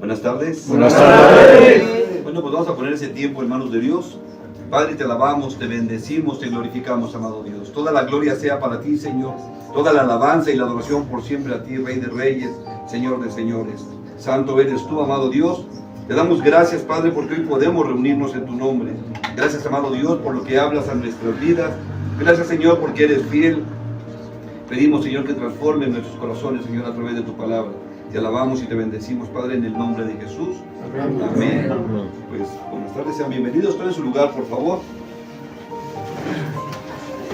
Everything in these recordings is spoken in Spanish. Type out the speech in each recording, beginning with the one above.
Buenas tardes. Buenas tardes. Bueno, pues vamos a poner ese tiempo en manos de Dios. Padre, te alabamos, te bendecimos, te glorificamos, amado Dios. Toda la gloria sea para ti, Señor. Toda la alabanza y la adoración por siempre a ti, Rey de Reyes, Señor de Señores. Santo eres tú, amado Dios. Te damos gracias, Padre, porque hoy podemos reunirnos en tu nombre. Gracias, amado Dios, por lo que hablas a nuestras vidas. Gracias, Señor, porque eres fiel. Pedimos, Señor, que transforme nuestros corazones, Señor, a través de tu palabra. Te alabamos y te bendecimos, Padre, en el nombre de Jesús. Amén. Amén. Pues, buenas tardes, sean bienvenidos. Tomen su lugar, por favor.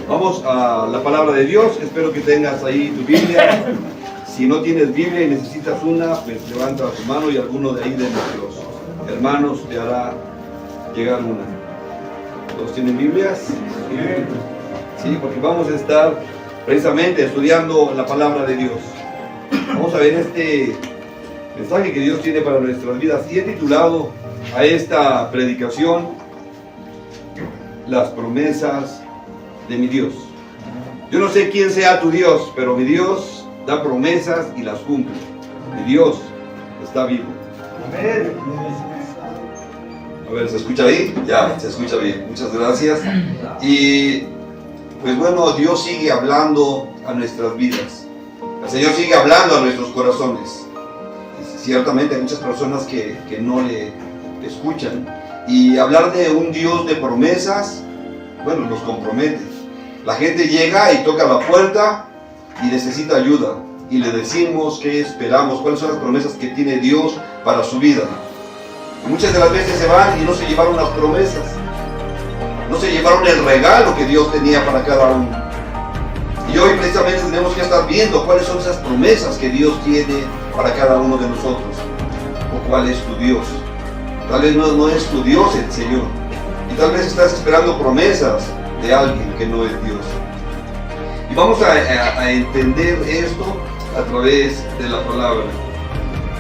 Vamos a la palabra de Dios. Espero que tengas ahí tu Biblia. Si no tienes Biblia y necesitas una, pues levanta tu mano y alguno de ahí de nuestros hermanos te hará llegar una. ¿Todos tienen Biblias? Sí, porque vamos a estar precisamente estudiando la palabra de Dios. Vamos a ver este mensaje que Dios tiene para nuestras vidas y he titulado a esta predicación Las promesas de mi Dios. Yo no sé quién sea tu Dios, pero mi Dios da promesas y las cumple. Mi Dios está vivo. Amén. A ver, ¿se escucha ahí? Ya, se escucha bien. Muchas gracias. Y pues bueno, Dios sigue hablando a nuestras vidas. El Señor sigue hablando a nuestros corazones. Ciertamente hay muchas personas que no le escuchan. Y hablar de un Dios de promesas, bueno, los compromete. La gente llega y toca la puerta y necesita ayuda. Y le decimos qué esperamos, cuáles son las promesas que tiene Dios para su vida. Y muchas de las veces se van y no se llevaron las promesas. No se llevaron el regalo que Dios tenía para cada uno. Y hoy precisamente tenemos que estar viendo cuáles son esas promesas que Dios tiene para cada uno de nosotros. O cuál es tu Dios. Tal vez no es tu Dios el Señor. Y tal vez estás esperando promesas de alguien que no es Dios. Y vamos a entender esto a través de la palabra.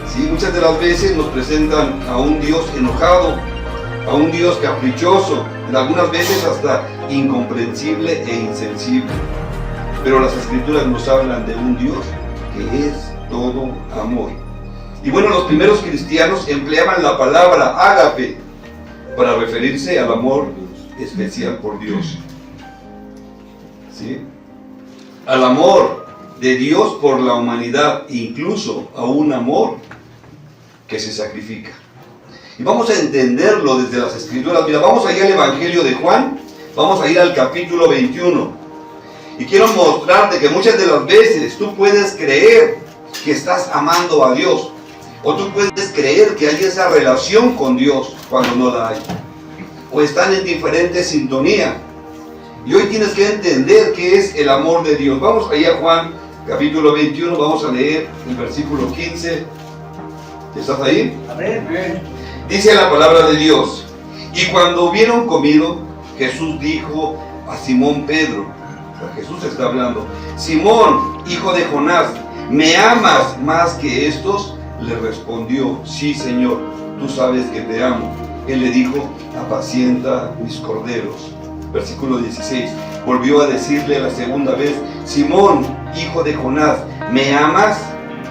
¿Sí? Muchas de las veces nos presentan a un Dios enojado, a un Dios caprichoso, en algunas veces hasta incomprensible e insensible. Pero las Escrituras nos hablan de un Dios que es todo amor. Y bueno, los primeros cristianos empleaban la palabra ágape para referirse al amor especial por Dios. ¿Sí? Al amor de Dios por la humanidad, incluso a un amor que se sacrifica. Y vamos a entenderlo desde las Escrituras. Mira, vamos a ir al Evangelio de Juan, vamos a ir al capítulo 21. Y quiero mostrarte que muchas de las veces tú puedes creer que estás amando a Dios. O tú puedes creer que hay esa relación con Dios cuando no la hay. O están en diferente sintonía. Y hoy tienes que entender qué es el amor de Dios. Vamos allá a Juan capítulo 21, vamos a leer el versículo 15. ¿Estás ahí? Amén. Dice la palabra de Dios: y cuando hubieron comido, Jesús dijo a Simón Pedro, Jesús está hablando: Simón, hijo de Jonás, ¿me amas más que estos? Le respondió: sí, Señor, tú sabes que te amo. Él le dijo: apacienta mis corderos. Versículo 16, volvió a decirle la segunda vez: Simón, hijo de Jonás, ¿me amas?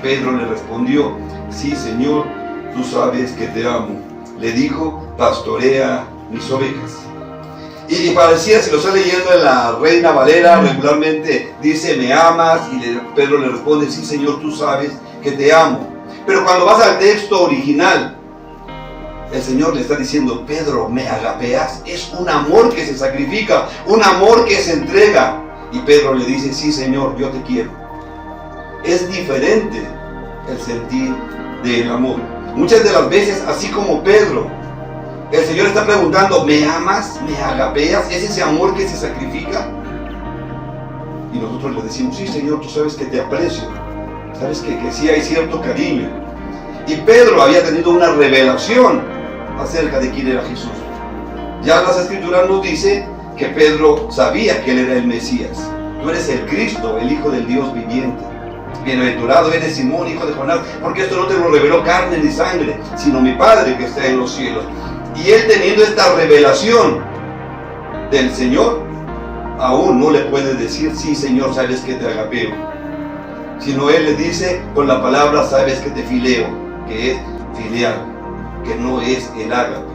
Pedro le respondió: sí, Señor, tú sabes que te amo. Le dijo: pastorea mis ovejas. Y parecía, si lo está leyendo en la Reina Valera, regularmente dice: me amas, y Pedro le responde: sí, Señor, tú sabes que te amo. Pero cuando vas al texto original, el Señor le está diciendo: Pedro, ¿me agapeas? Es un amor que se sacrifica, un amor que se entrega. Y Pedro le dice: sí, Señor, yo te quiero. Es diferente el sentir del amor. Muchas de las veces, así como Pedro, el Señor está preguntando: ¿me amas? ¿Me agapeas? ¿Es ese amor que se sacrifica? Y nosotros le decimos: sí, Señor, tú sabes que te aprecio. Sabes que sí hay cierto cariño. Y Pedro había tenido una revelación acerca de quién era Jesús. Ya las Escrituras nos dice que Pedro sabía que él era el Mesías. Tú eres el Cristo, el Hijo del Dios viviente. Bienaventurado eres Simón, hijo de Jonás, porque esto no te lo reveló carne ni sangre, sino mi Padre que está en los cielos. Y él, teniendo esta revelación del Señor, aún no le puede decir: sí, Señor, sabes que te agapeo. Sino él le dice con la palabra: sabes que te fileo, que es: filial, que no es el ágape.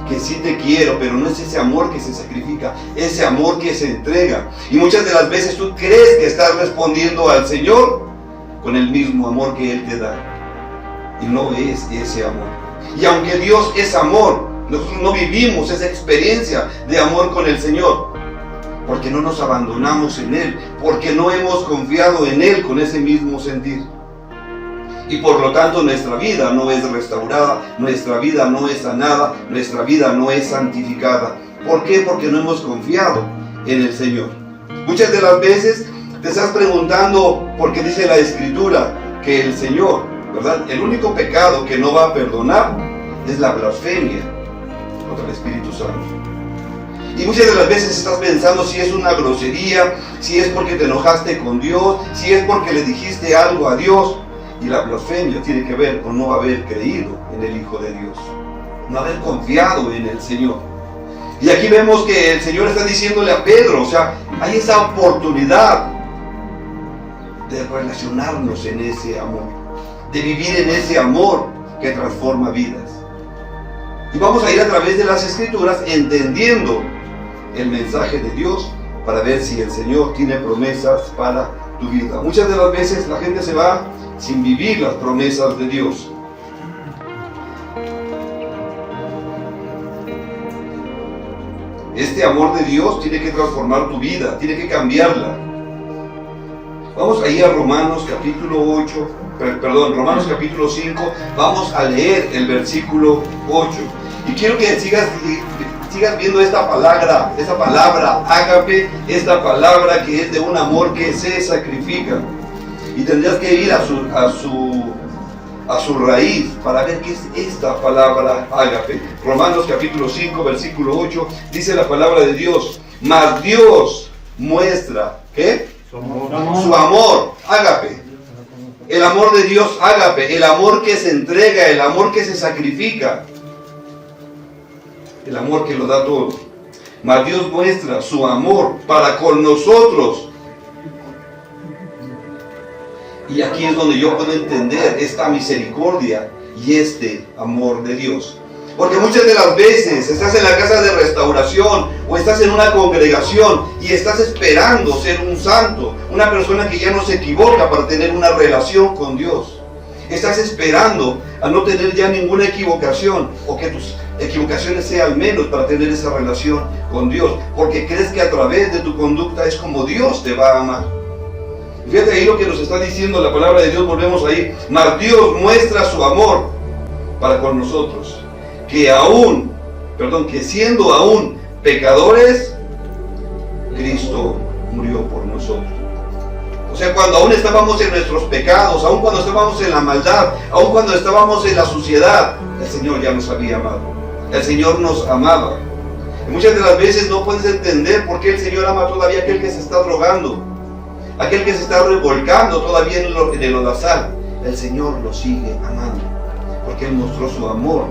Que sí te quiero, pero no es ese amor que se sacrifica, ese amor que se entrega. Y muchas de las veces tú crees que estás respondiendo al Señor con el mismo amor que Él te da. Y no es ese amor. Y aunque Dios es amor, nosotros no vivimos esa experiencia de amor con el Señor, porque no nos abandonamos en Él, porque no hemos confiado en Él con ese mismo sentir. Y por lo tanto nuestra vida no es restaurada, nuestra vida no es sanada, nuestra vida no es santificada. ¿Por qué? Porque no hemos confiado en el Señor. Muchas de las veces te estás preguntando, porque dice la Escritura que el Señor, ¿verdad?, el único pecado que no va a perdonar es la blasfemia contra el Espíritu Santo. Y muchas de las veces estás pensando si es una grosería, si es porque te enojaste con Dios, si es porque le dijiste algo a Dios. Y la blasfemia tiene que ver con no haber creído en el Hijo de Dios, no haber confiado en el Señor. Y aquí vemos que el Señor está diciéndole a Pedro, o sea, hay esa oportunidad de relacionarnos en ese amor, de vivir en ese amor que transforma vidas. Y vamos a ir a través de las Escrituras entendiendo el mensaje de Dios para ver si el Señor tiene promesas para tu vida. Muchas de las veces la gente se va sin vivir las promesas de Dios. Este amor de Dios tiene que transformar tu vida, tiene que cambiarla. Vamos a ir a Romanos capítulo 5, vamos a leer el versículo 8. Y quiero que sigas viendo esta palabra ágape, esta palabra que es de un amor que se sacrifica. Y tendrías que ir a su raíz para ver qué es esta palabra ágape. Romanos capítulo 5, versículo 8, dice la palabra de Dios: mas Dios muestra, ¿qué? Su amor, ágape. El amor de Dios, ágape, el amor que se entrega, el amor que se sacrifica, el amor que lo da todo. Mas Dios muestra su amor para con nosotros. Y aquí es donde yo puedo entender esta misericordia y este amor de Dios. Porque muchas de las veces estás en la casa de restauración o estás en una congregación y estás esperando ser un santo, una persona que ya no se equivoca para tener una relación con Dios. Estás esperando a no tener ya ninguna equivocación o que tus equivocaciones sean menos para tener esa relación con Dios. Porque crees que a través de tu conducta es como Dios te va a amar. Fíjate ahí lo que nos está diciendo la palabra de Dios, volvemos ahí. Mas Dios muestra su amor para con nosotros, que siendo aún pecadores, Cristo murió por nosotros. O sea, cuando aún estábamos en nuestros pecados, aún cuando estábamos en la maldad, aún cuando estábamos en la suciedad, el Señor ya nos había amado. El Señor nos amaba. Y muchas de las veces no puedes entender por qué el Señor ama todavía a aquel que se está drogando, aquel que se está revolcando todavía en el holazar. El Señor lo sigue amando, porque Él mostró su amor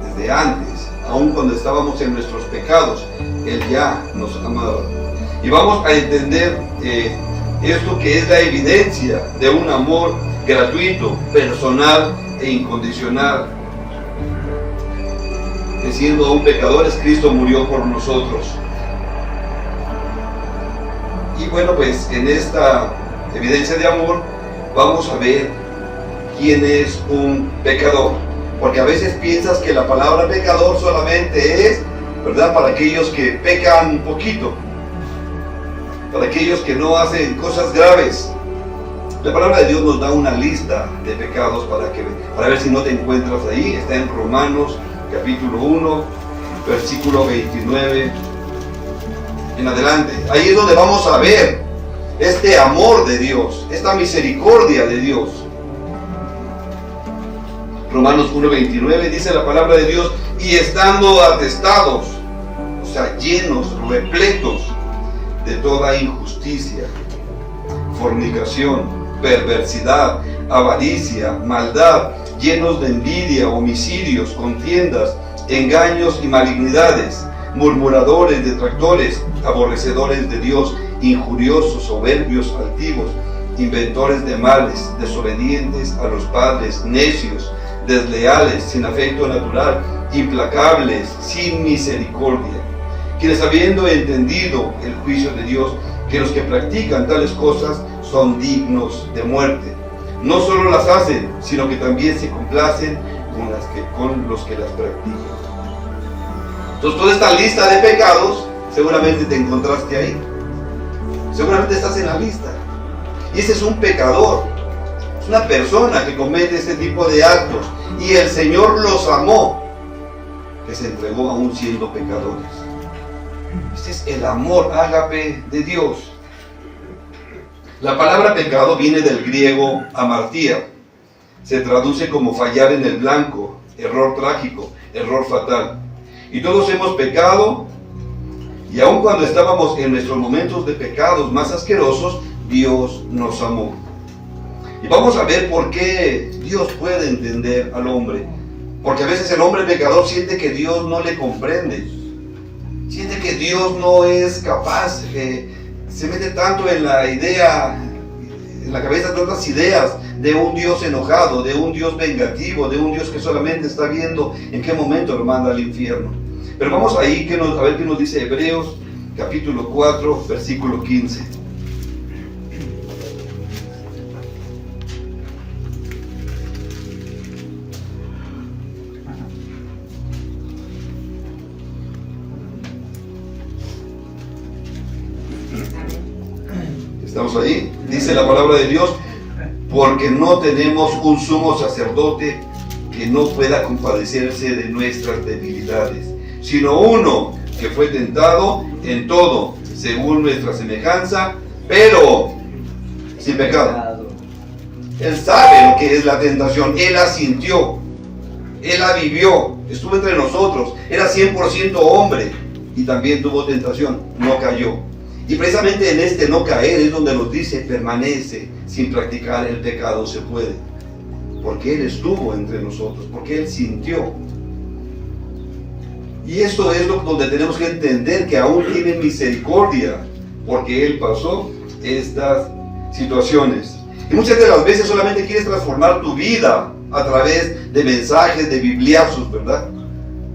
desde antes, aun cuando estábamos en nuestros pecados. Él ya nos amaba. Y vamos a entender esto que es la evidencia de un amor gratuito, personal e incondicional. Que siendo aún pecadores, Cristo murió por nosotros. Y bueno, pues en esta evidencia de amor vamos a ver quién es un pecador. Porque a veces piensas que la palabra pecador solamente es, ¿verdad?, para aquellos que pecan un poquito, para aquellos que no hacen cosas graves. La palabra de Dios nos da una lista de pecados para ver si no te encuentras ahí. Está en Romanos capítulo 1, versículo 29 en adelante. Ahí es donde vamos a ver este amor de Dios, esta misericordia de Dios. Romanos 1:29 dice la palabra de Dios: y estando atestados, o sea, llenos, repletos de toda injusticia, fornicación, perversidad, avaricia, maldad, llenos de envidia, homicidios, contiendas, engaños y malignidades, murmuradores, detractores, aborrecedores de Dios, injuriosos, soberbios, altivos, inventores de males, desobedientes a los padres, necios, desleales, sin afecto natural, implacables, sin misericordia, quienes habiendo entendido el juicio de Dios, que los que practican tales cosas son dignos de muerte, no solo las hacen, sino que también se complacen con los que las practican. Entonces, toda esta lista de pecados, seguramente te encontraste ahí. Seguramente estás en la lista. Y ese es un pecador. Es una persona que comete este tipo de actos. Y el Señor los amó, que se entregó aún siendo pecadores. Este es el amor ágape de Dios. La palabra pecado viene del griego amartía. Se traduce como fallar en el blanco, error trágico, error fatal. Y todos hemos pecado, y aun cuando estábamos en nuestros momentos de pecados más asquerosos, Dios nos amó. Y vamos a ver por qué Dios puede entender al hombre. Porque a veces el hombre pecador siente que Dios no le comprende. Siente que Dios no es capaz, se mete tanto en la idea, en la cabeza tantas ideas de un Dios enojado, de un Dios vengativo, de un Dios que solamente está viendo en qué momento lo manda al infierno. Pero vamos ahí a ver qué nos dice Hebreos capítulo 4, versículo 15. Estamos ahí. Dice la palabra de Dios: porque no tenemos un sumo sacerdote que no pueda compadecerse de nuestras debilidades, sino uno que fue tentado en todo, según nuestra semejanza, pero sin pecado. Él sabe lo que es la tentación, Él la sintió, Él la vivió, estuvo entre nosotros, era 100% hombre y también tuvo tentación, no cayó. Y precisamente en este no caer es donde nos dice: permanece sin practicar el pecado, se puede. Porque Él estuvo entre nosotros, porque Él sintió. Y esto es donde tenemos que entender que aún tiene misericordia, porque Él pasó estas situaciones. Y muchas de las veces solamente quieres transformar tu vida a través de mensajes, de bibliazos, ¿verdad?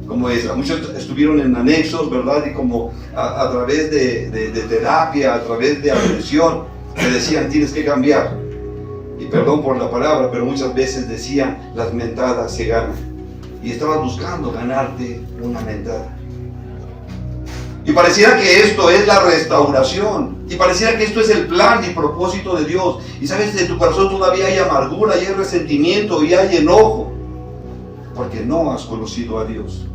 Como es, muchos estuvieron en anexos, ¿verdad? Y como a través de terapia, a través de agresión, te decían: tienes que cambiar. Y perdón por la palabra, pero muchas veces decían: las mentadas se ganan. Y estabas buscando ganarte una mentada. Y pareciera que esto es la restauración. Y pareciera que esto es el plan y propósito de Dios. Y sabes, en tu corazón todavía hay amargura, y hay resentimiento, y hay enojo. Porque no has conocido a Dios.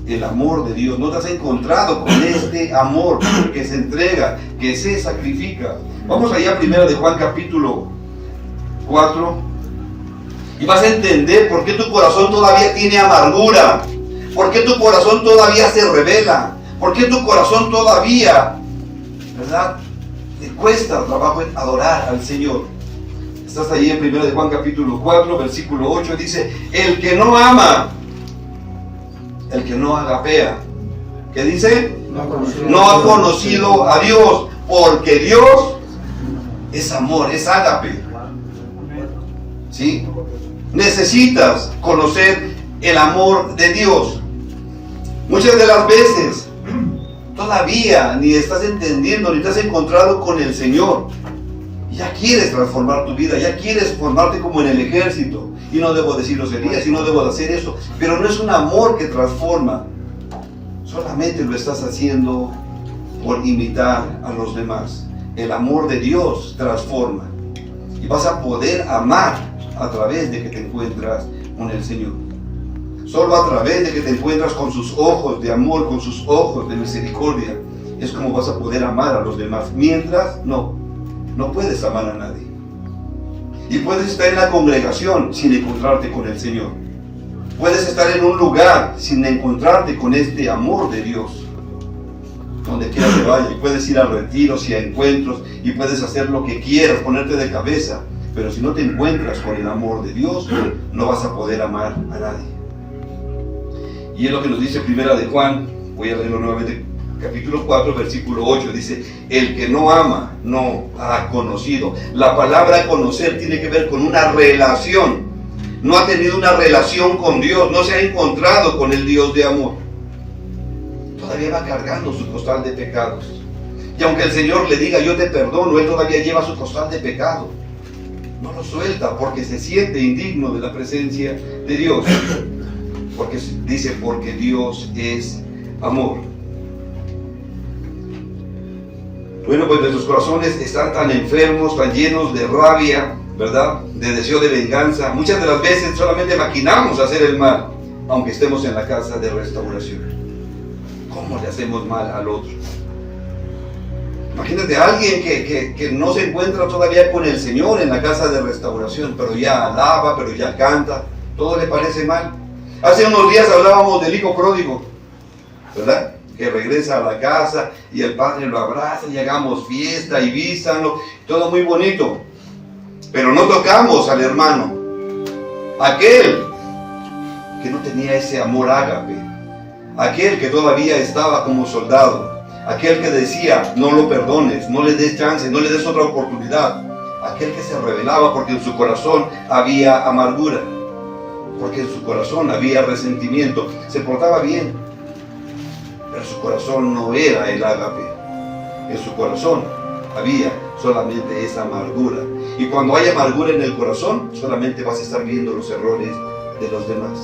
El amor de Dios, no te has encontrado con este amor que se entrega, que se sacrifica. Vamos allá a 1 de Juan capítulo 4 y vas a entender por qué tu corazón todavía tiene amargura, por qué tu corazón todavía se revela, por qué tu corazón todavía, ¿verdad?, te cuesta trabajo en adorar al Señor. Estás ahí en 1 de Juan capítulo 4, versículo 8, dice: el que no ama, el que no agapea, ¿qué dice? No ha conocido a Dios, porque Dios es amor, es ágape. ¿Sí? Necesitas conocer el amor de Dios. Muchas de las veces todavía ni estás entendiendo, ni te has encontrado con el Señor. Ya quieres transformar tu vida, ya quieres formarte como en el ejército. Y no debo decir groserías, y no debo de hacer eso. Pero no es un amor que transforma. Solamente lo estás haciendo por imitar a los demás. El amor de Dios transforma. Y vas a poder amar a través de que te encuentras con el Señor. Solo a través de que te encuentras con sus ojos de amor, con sus ojos de misericordia, es como vas a poder amar a los demás. Mientras, no puedes amar a nadie. Y puedes estar en la congregación sin encontrarte con el Señor. Puedes estar en un lugar sin encontrarte con este amor de Dios. Donde quiera que vaya, y puedes ir a retiros y a encuentros, y puedes hacer lo que quieras, ponerte de cabeza. Pero si no te encuentras con el amor de Dios, no vas a poder amar a nadie. Y es lo que nos dice 1 de Juan, voy a leerlo nuevamente, capítulo 4, versículo 8, dice: el que no ama, no ha conocido. La palabra conocer tiene que ver con una relación. no ha tenido una relación con Dios, no se ha encontrado con el Dios de amor, todavía va cargando su costal de pecados. Y aunque el Señor le diga, yo te perdono, él todavía lleva su costal de pecado. No lo suelta porque se siente indigno de la presencia de Dios. Porque dice, porque Dios es amor. Bueno, pues nuestros corazones están tan enfermos, tan llenos de rabia, ¿verdad? De deseo de venganza. Muchas de las veces solamente maquinamos hacer el mal, aunque estemos en la casa de restauración. ¿Cómo le hacemos mal al otro? Imagínate a alguien que no se encuentra todavía con el Señor en la casa de restauración, pero ya alaba, pero ya canta, todo le parece mal. Hace unos días hablábamos del hijo pródigo, ¿verdad? Que regresa a la casa y el padre lo abraza y hagamos fiesta y vístanlo, todo muy bonito. Pero no tocamos al hermano, aquel que no tenía ese amor ágape, aquel que todavía estaba como soldado, aquel que decía, no lo perdones, no le des chance, no le des otra oportunidad, aquel que se rebelaba porque en su corazón había amargura, porque en su corazón había resentimiento, se portaba bien, pero su corazón no era el ágape, en su corazón había solamente esa amargura. Y cuando hay amargura en el corazón, solamente vas a estar viendo los errores de los demás.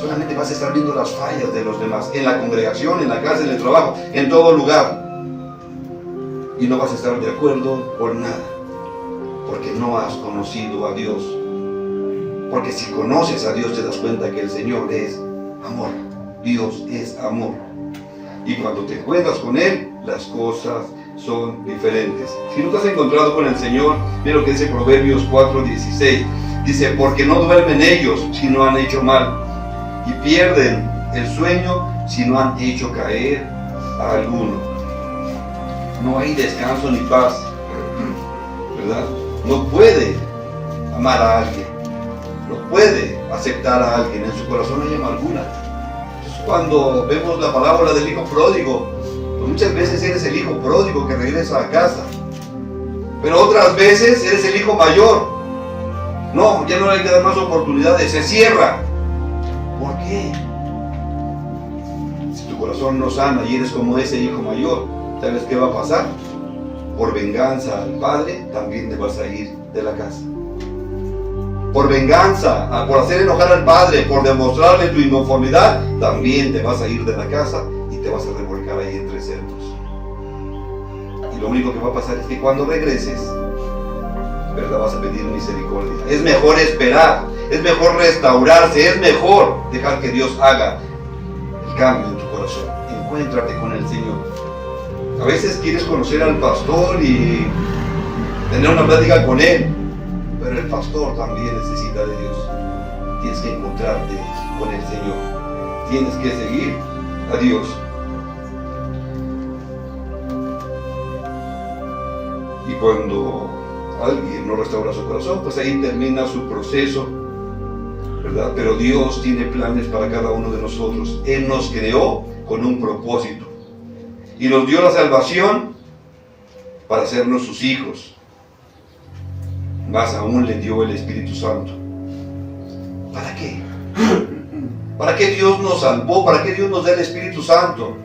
Solamente vas a estar viendo las fallas de los demás, en la congregación, en la casa, en el trabajo, en todo lugar. Y no vas a estar de acuerdo por nada, porque no has conocido a Dios. Porque si conoces a Dios te das cuenta que el Señor es amor. Dios es amor. Y cuando te encuentras con Él, las cosas son diferentes. Si no te has encontrado con el Señor, mira lo que dice Proverbios 4:16. Dice, porque no duermen ellos si no han hecho mal, y pierden el sueño si no han hecho caer a alguno. No hay descanso ni paz, ¿verdad? No puede amar a alguien, no puede aceptar a alguien, en su corazón hay amargura. Entonces, cuando vemos la parábola del hijo pródigo, pues muchas veces eres el hijo pródigo que regresa a casa, pero otras veces eres el hijo mayor. No, ya no hay que dar más oportunidades, se cierra. ¿Por qué? Si tu corazón no sana y eres como ese hijo mayor, ¿sabes qué va a pasar? Por venganza al padre, también te vas a ir de la casa. Por venganza, por hacer enojar al padre, por demostrarle tu inconformidad, también te vas a ir de la casa y te vas a revolcar ahí entre cerdos. Y lo único que va a pasar es que cuando regreses, ¿verdad? Vas a pedir misericordia. Es mejor esperar, es mejor restaurarse, es mejor dejar que Dios haga el cambio en tu corazón. Encuéntrate con el Señor. A veces quieres conocer al pastor y tener una plática con él, pero el pastor también necesita de Dios. Tienes que encontrarte con el Señor. Tienes que seguir a Dios. Y cuando alguien no restaura su corazón, pues ahí termina su proceso, ¿verdad? Pero Dios tiene planes para cada uno de nosotros. Él nos creó con un propósito y nos dio la salvación para hacernos sus hijos. Más aún le dio el Espíritu Santo. ¿Para qué? ¿Para qué Dios nos salvó? ¿Para qué Dios nos da el Espíritu Santo?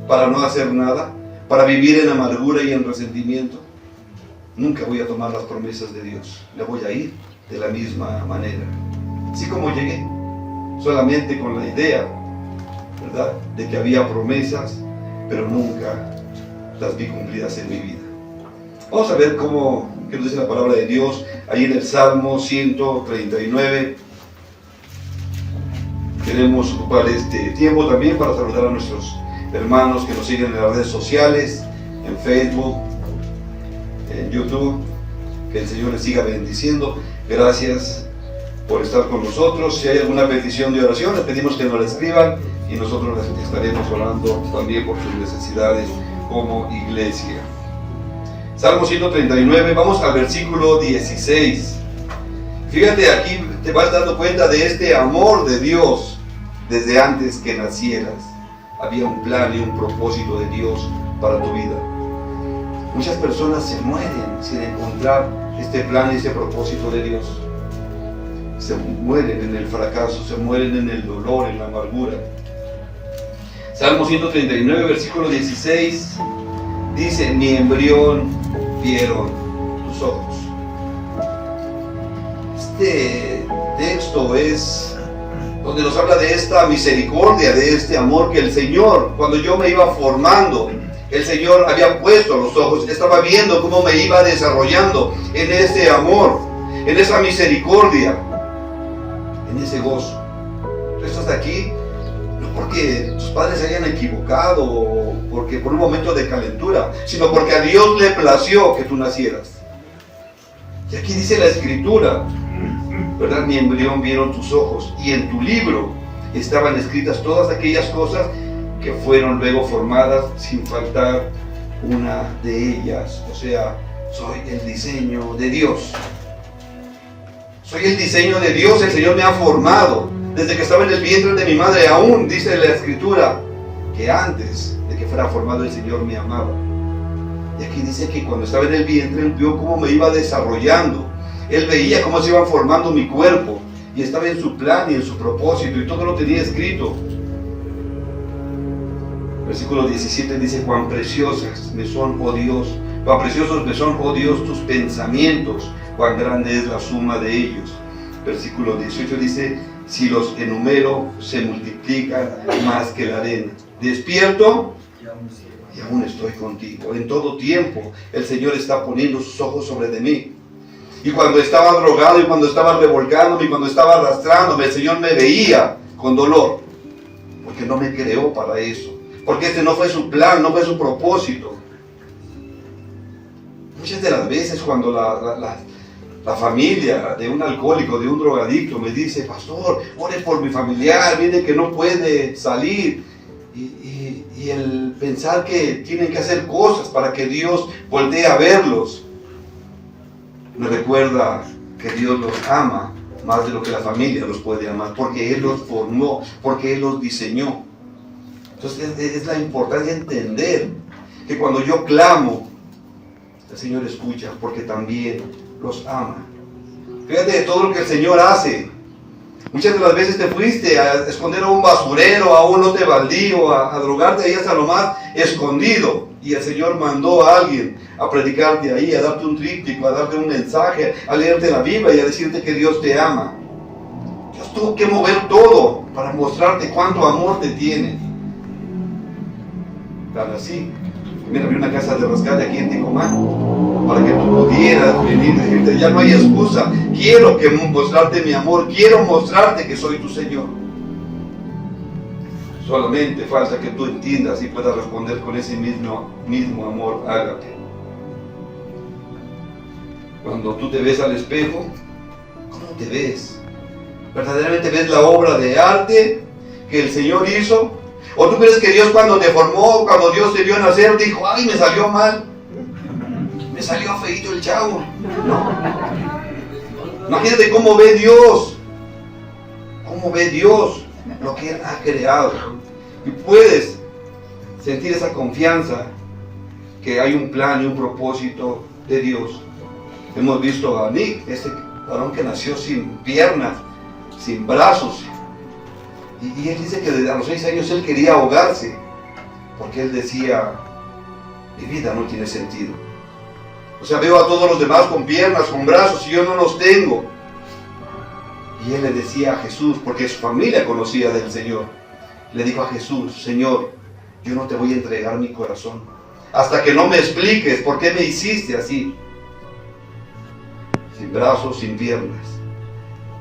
¿Para no hacer nada? ¿Para vivir en amargura y en resentimiento? Nunca voy a tomar las promesas de Dios. Le voy a ir de la misma manera. Así como llegué, solamente con la idea, ¿verdad?, de que había promesas, pero nunca las vi cumplidas en mi vida. Vamos a ver qué nos dice la palabra de Dios ahí en el Salmo 139. Queremos ocupar este tiempo también para saludar a nuestros hermanos que nos siguen en las redes sociales, en Facebook, en YouTube. Que el Señor les siga bendiciendo. Gracias por estar con nosotros. Si hay alguna petición de oración, les pedimos que nos la escriban y nosotros les estaremos orando también por sus necesidades como iglesia. Salmo 139, vamos al versículo 16. Fíjate, aquí te vas dando cuenta de este amor de Dios desde antes que nacieras. Había un plan y un propósito de Dios para tu vida. Muchas personas se mueren sin encontrar este plan y este propósito de Dios. se mueren en el fracaso, se mueren en el dolor, en la amargura. Salmo 139, versículo 16, dice: mi embrión vieron tus ojos. Este texto es donde nos habla de esta misericordia, de este amor que el Señor, cuando yo me iba formando, el Señor había puesto los ojos, estaba viendo cómo me iba desarrollando en ese amor, en esa misericordia, en ese gozo. Tú estás aquí no porque tus padres se hayan equivocado o porque por un momento de calentura, sino porque a Dios le plació que tú nacieras. Y aquí dice la Escritura, ¿verdad? Mi embrión vieron tus ojos, y en tu libro estaban escritas todas aquellas cosas que fueron luego formadas, sin faltar una de ellas. O sea, soy el diseño de Dios. Soy el diseño de Dios. El Señor me ha formado desde que estaba en el vientre de mi madre. Aún dice la Escritura que antes de que fuera formado el Señor me amaba. Y aquí dice que cuando estaba en el vientre, Él vio cómo me iba desarrollando. Él veía cómo se iba formando mi cuerpo, y estaba en su plan y en su propósito, y todo lo tenía escrito. Versículo 17 dice: cuán preciosas me son, oh Dios, cuán preciosos me son, oh Dios, tus pensamientos, cuán grande es la suma de ellos. Versículo 18 dice: si los enumero, se multiplican más que la arena. Despierto y aún estoy contigo. En todo tiempo el Señor está poniendo sus ojos sobre de mí. Y cuando estaba drogado, y cuando estaba revolcándome, y cuando estaba arrastrándome, el Señor me veía con dolor, porque no me creó para eso, porque este no fue su plan, no fue su propósito. Muchas de las veces cuando la familia de un alcohólico, de un drogadicto, me dice: pastor, ore por mi familiar, viene que no puede salir, y el pensar que tienen que hacer cosas para que Dios voltee a verlos, me recuerda que Dios los ama más de lo que la familia los puede amar, porque Él los formó, porque Él los diseñó. Entonces es la importancia de entender que cuando yo clamo, el Señor escucha, porque también los ama. Fíjate de todo lo que el Señor hace. Muchas de las veces te fuiste a esconder a un basurero, a un lote baldío, a drogarte ahí hasta lo más escondido, y el Señor mandó a alguien a predicarte ahí, a darte un tríptico, a darte un mensaje, a leerte la Biblia y a decirte que Dios te ama. Dios tuvo que mover todo para mostrarte cuánto amor te tiene. Tan así, mira, había una casa de rescate aquí en Ticomán, para que tú pudieras venir y decirte: ya no hay excusa, quiero mostrarte mi amor, quiero mostrarte que soy tu Señor. Solamente falta que tú entiendas y puedas responder con ese mismo amor ágape. Cuando tú te ves al espejo, ¿cómo te ves? ¿Verdaderamente ves la obra de arte que el Señor hizo? ¿O tú crees que Dios, cuando te formó, cuando Dios te vio nacer, dijo: ay, me salió mal, me salió feíto el chavo? No. Imagínate cómo ve Dios lo que Él ha creado. Y puedes sentir esa confianza que hay un plan y un propósito de Dios. Hemos visto a Nick, ese varón que nació sin piernas, sin brazos, y él dice que desde a los 6 años él quería ahogarse, porque él decía: mi vida no tiene sentido. O sea, veo a todos los demás con piernas, con brazos, y yo no los tengo. Y él le decía a Jesús, porque su familia conocía del Señor, le dijo a Jesús: Señor, yo no te voy a entregar mi corazón hasta que no me expliques por qué me hiciste así, sin brazos, sin piernas.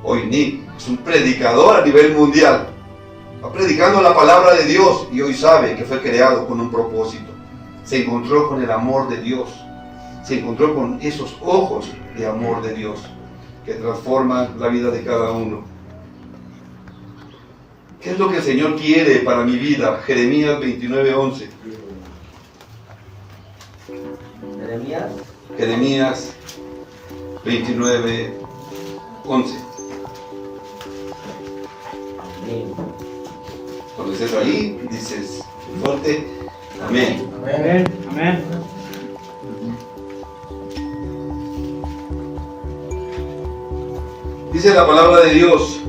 Hoy Nick es un predicador a nivel mundial, va predicando la palabra de Dios, y hoy sabe que fue creado con un propósito. Se encontró con el amor de Dios, se encontró con esos ojos de amor de Dios que transforman la vida de cada uno. ¿Qué es lo que el Señor quiere para mi vida? Jeremías 29:11. Jeremías 29:11. Cuando estés ahí, dices fuerte: amén. Amén. Amén. Dice Dice la palabra de Dios,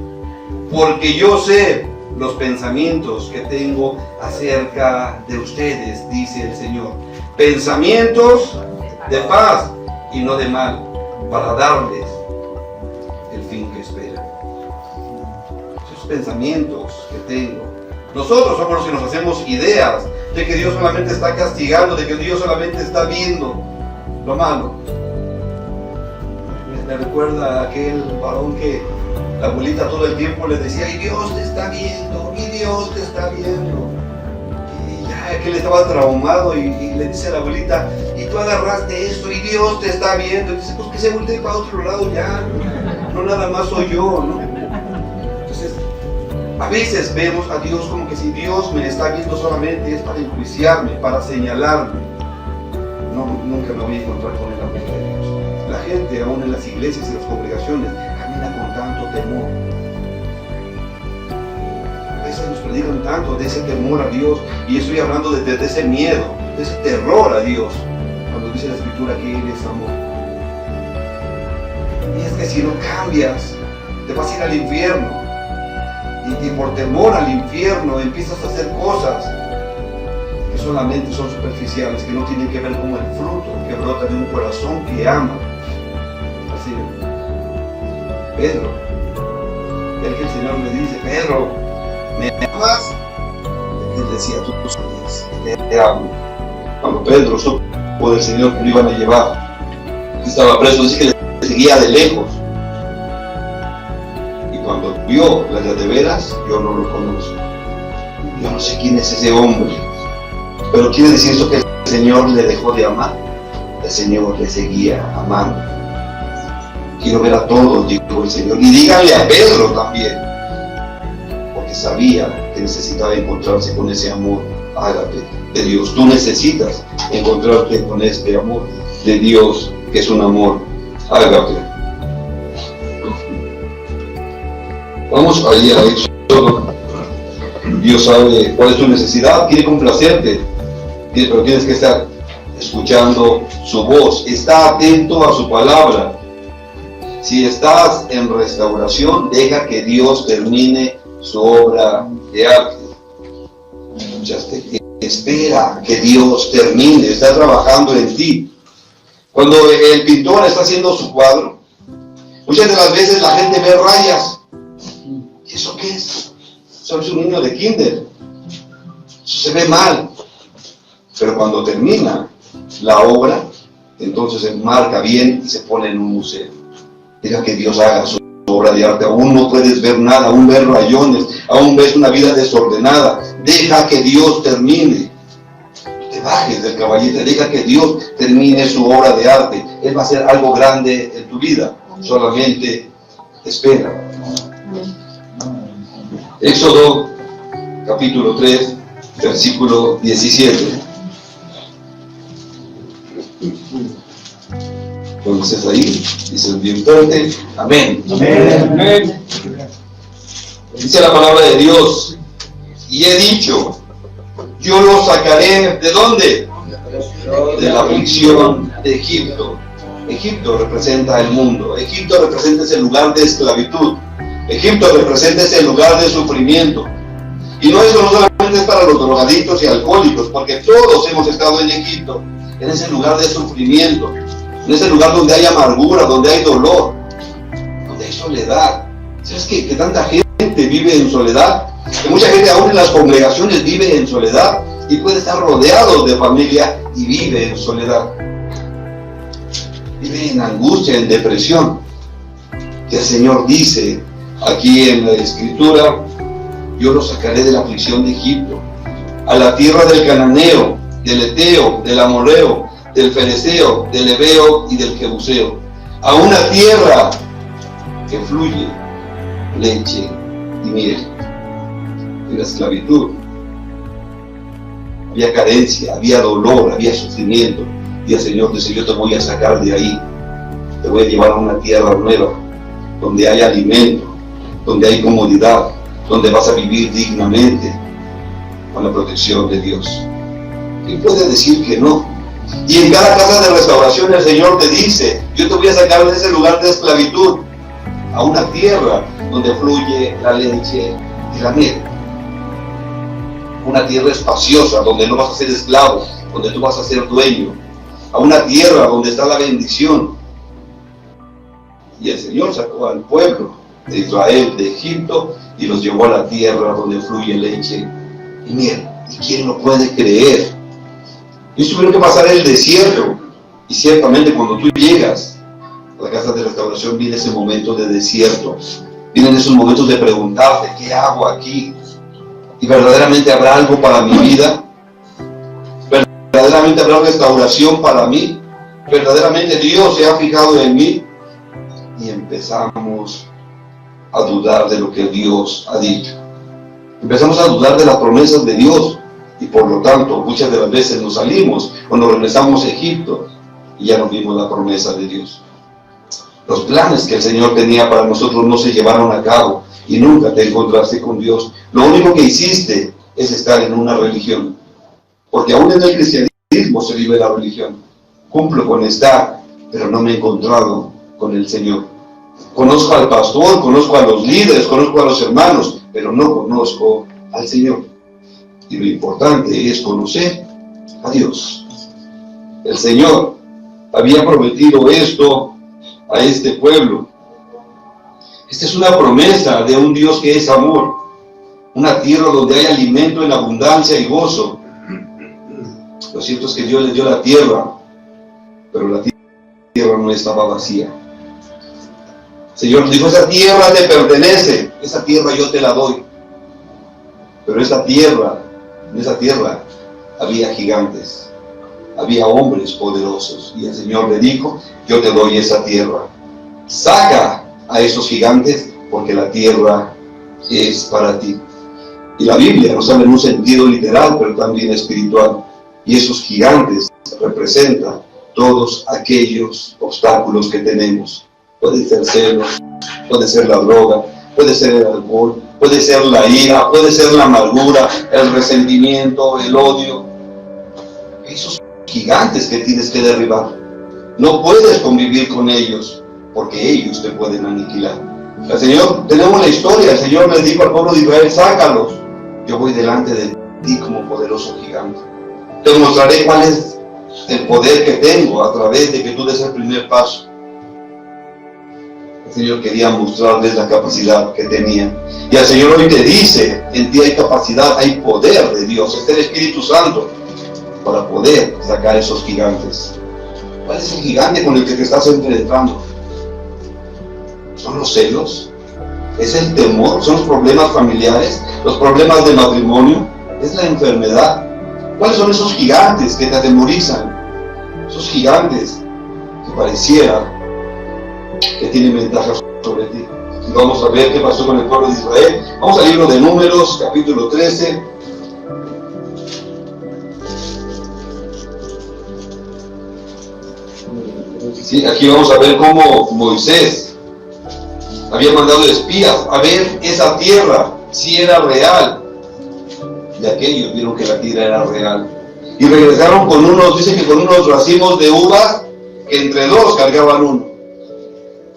porque yo sé los pensamientos que tengo acerca de ustedes, dice el Señor. Pensamientos de paz y no de mal, para darles el fin que esperan. Esos pensamientos que tengo. Nosotros somos los que nos hacemos ideas de que Dios solamente está castigando, de que Dios solamente está viendo lo malo. Me recuerda a aquel varón que la abuelita todo el tiempo le decía, y Dios te está viendo, y Dios te está viendo. Y ya que él estaba traumado y le dice a la abuelita, y tú agarraste esto, y Dios te está viendo. Y dice, pues que se voltee para otro lado ya, no nada más soy yo, ¿no? Entonces, a veces vemos a Dios como que si Dios me está viendo solamente es para enjuiciarme, para señalarme. No, nunca me voy a encontrar con el amor de Dios. La gente, aún en las iglesias y las congregaciones, camina con tanto temor. A veces nos predican tanto de ese temor a Dios, y estoy hablando de ese miedo, de ese terror a Dios, cuando dice la Escritura que Él es amor. Y es que si no cambias, te vas a ir al infierno. Y por temor al infierno empiezas a hacer cosas que solamente son superficiales, que no tienen que ver con el fruto que brota de un corazón que ama. Así, Pedro, el que el Señor le dice, Pedro, ¿me amas? Él decía, tú sabes, te amo. Cuando Pedro supo del Señor que lo iban a llevar, estaba preso, dice que le seguía de lejos. Cuando vio las llaveras, yo no lo conozco. Yo no sé quién es ese hombre. Pero quiere decir eso que el Señor le dejó de amar. El Señor le seguía amando. Quiero ver a todos, dijo el Señor. Y díganle a Pedro también. Porque sabía que necesitaba encontrarse con ese amor ágape de Dios. Tú necesitas encontrarte con este amor de Dios, que es un amor ágape. Vamos allí a Éxodo. Dios sabe cuál es tu necesidad, quiere complacerte, pero tienes que estar escuchando su voz. Está atento a su palabra. Si estás en restauración, deja que Dios termine su obra de arte. Espera que Dios termine, está trabajando en ti. Cuando el pintor está haciendo su cuadro, muchas de las veces la gente ve rayas. ¿Eso qué es? Eso es un niño de kinder. Eso se ve mal. Pero cuando termina la obra, entonces se marca bien y se pone en un museo. Deja que Dios haga su obra de arte. Aún no puedes ver nada, aún ves rayones, aún ves una vida desordenada. Deja que Dios termine. No te bajes del caballete, deja que Dios termine su obra de arte. Él va a hacer algo grande en tu vida. Solamente espera. Éxodo capítulo 3, versículo 17. Cuando estés ahí, dice bien fuerte, amén. Amén. Dice la palabra de Dios, y he dicho, yo los sacaré, ¿de dónde? De la aflicción de Egipto. Egipto representa el mundo, Egipto representa ese lugar de esclavitud. Egipto representa ese lugar de sufrimiento. Y no, eso no solamente es para los drogadictos y alcohólicos, porque todos hemos estado en Egipto, en ese lugar de sufrimiento, en ese lugar donde hay amargura, donde hay dolor, donde hay soledad. ¿Sabes que tanta gente vive en soledad? Que mucha gente aún en las congregaciones vive en soledad y puede estar rodeado de familia y vive en soledad. Vive en angustia, en depresión. Que el Señor dice aquí en la Escritura, yo los sacaré de la aflicción de Egipto, a la tierra del cananeo, del eteo, del amorreo, del fereceo, del heveo y del jebuseo, a una tierra que fluye leche y miel. En la esclavitud había carencia, había dolor, había sufrimiento, y el Señor dice, yo te voy a sacar de ahí, te voy a llevar a una tierra nueva, donde hay alimento, donde hay comodidad, donde vas a vivir dignamente con la protección de Dios. ¿Quién puede decir que no? Y en cada casa de restauración el Señor te dice, yo te voy a sacar de ese lugar de esclavitud, a una tierra donde fluye la leche y la miel. Una tierra espaciosa donde no vas a ser esclavo, donde tú vas a ser dueño. A una tierra donde está la bendición. Y el Señor sacó al pueblo de Israel de Egipto y los llevó a la tierra donde fluye leche y miel. ¿Y quién lo puede creer? Ellos tuvieron que pasar el desierto. Y ciertamente cuando tú llegas a la casa de restauración viene ese momento de desierto. Vienen esos momentos de preguntarte, ¿qué hago aquí? ¿Y verdaderamente habrá algo para mi vida? ¿Verdaderamente habrá restauración para mí? ¿Verdaderamente Dios se ha fijado en mí? Y empezamos a dudar de lo que Dios ha dicho. Empezamos a dudar de las promesas de Dios. Y por lo tanto, muchas de las veces nos salimos cuando regresamos a Egipto y ya no vimos la promesa de Dios. Los planes que el Señor tenía para nosotros no se llevaron a cabo y nunca te encontraste con Dios. Lo único que hiciste es estar en una religión. Porque aún en el cristianismo se vive la religión. Cumplo con estar, pero no me he encontrado con el Señor. Conozco al pastor, conozco a los líderes, conozco a los hermanos, pero no conozco al Señor. Y lo importante es conocer a Dios. El Señor había prometido esto a este pueblo. Esta es una promesa de un Dios que es amor. Una tierra donde hay alimento en abundancia y gozo. Lo cierto es que Dios les dio la tierra, pero la tierra no estaba vacía. El Señor dijo, esa tierra te pertenece, esa tierra yo te la doy. Pero esa tierra, en esa tierra había gigantes, había hombres poderosos. Y el Señor le dijo, yo te doy esa tierra. Saca a esos gigantes porque la tierra es para ti. Y la Biblia nos habla en un sentido literal, pero también espiritual. Y esos gigantes representan todos aquellos obstáculos que tenemos. Puede ser celos, puede ser la droga, puede ser el alcohol, puede ser la ira, puede ser la amargura, el resentimiento, el odio. Esos gigantes que tienes que derribar. No puedes convivir con ellos, porque ellos te pueden aniquilar. El Señor, tenemos la historia, el Señor les dijo al pueblo de Israel, sácalos. Yo voy delante de ti como poderoso gigante. Te mostraré cuál es el poder que tengo a través de que tú des el primer paso. El Señor quería mostrarles la capacidad que tenía. Y el Señor hoy te dice, en ti hay capacidad, hay poder de Dios, está el Espíritu Santo para poder sacar esos gigantes. ¿Cuál es el gigante con el que te estás enfrentando? ¿Son los celos? ¿Es el temor? ¿Son los problemas familiares? ¿Los problemas de matrimonio? ¿Es la enfermedad? ¿Cuáles son esos gigantes que te atemorizan? Esos gigantes que pareciera que tienen ventajas sobre ti. Y vamos a ver qué pasó con el pueblo de Israel. Vamos al libro de Números, capítulo 13. Sí, aquí vamos a ver cómo Moisés había mandado espías a ver esa tierra, si era real. Y aquellos vieron que la tierra era real. Y regresaron con unos, dice que con unos racimos de uvas, que entre dos cargaban uno.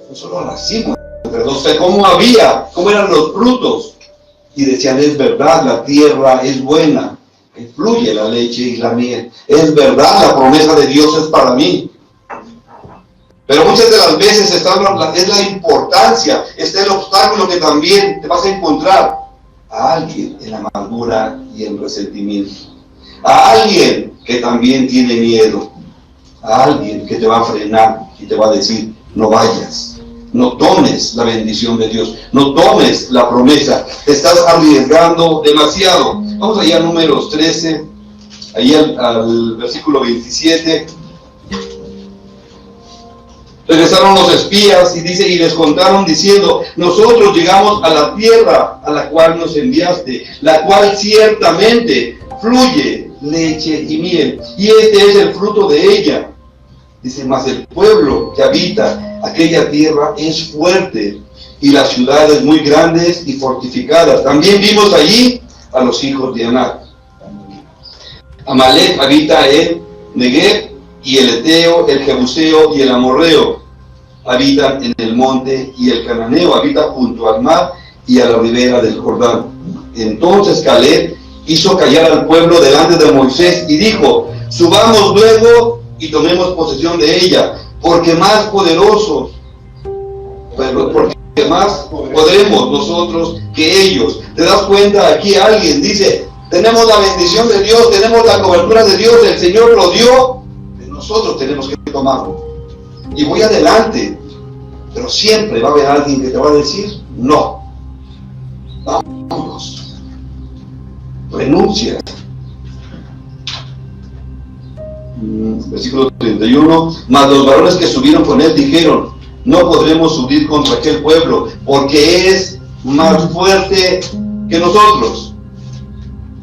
No solo racimos, entre dos. O sea, cómo eran los frutos. Y decían, es verdad, la tierra es buena, que fluye la leche y la miel. Es verdad, la promesa de Dios es para mí. Pero muchas de las veces es la importancia, está el obstáculo que también te vas a encontrar. A alguien en la amargura y el resentimiento. A alguien que también tiene miedo. A alguien que te va a frenar y te va a decir, no vayas. No tomes la bendición de Dios. No tomes la promesa. Te estás arriesgando demasiado. Vamos allá a Números 13, ahí al versículo 27. Regresaron los espías y dice, y les contaron diciendo, nosotros llegamos a la tierra a la cual nos enviaste, la cual ciertamente fluye leche y miel, y este es el fruto de ella. Dice, mas el pueblo que habita aquella tierra es fuerte, y las ciudades muy grandes y fortificadas. También vimos allí a los hijos de Anac. Amalek habita en Negev, y el Eteo, el Jebuseo y el Amorreo. habitan en el monte, y el cananeo habita junto al mar y a la ribera del Jordán. Entonces Caleb hizo callar al pueblo delante de Moisés y dijo: subamos luego y tomemos posesión de ella, porque más poderosos, porque más podremos nosotros que ellos. ¿Te das cuenta? Aquí alguien dice: tenemos la bendición de Dios, tenemos la cobertura de Dios, el Señor lo dio, nosotros tenemos que tomarlo. Y voy adelante, pero siempre va a haber alguien que te va a decir: no, vámonos, renuncia. Versículo 31, mas los varones que subieron con él dijeron: no podremos subir contra aquel pueblo, porque es más fuerte que nosotros.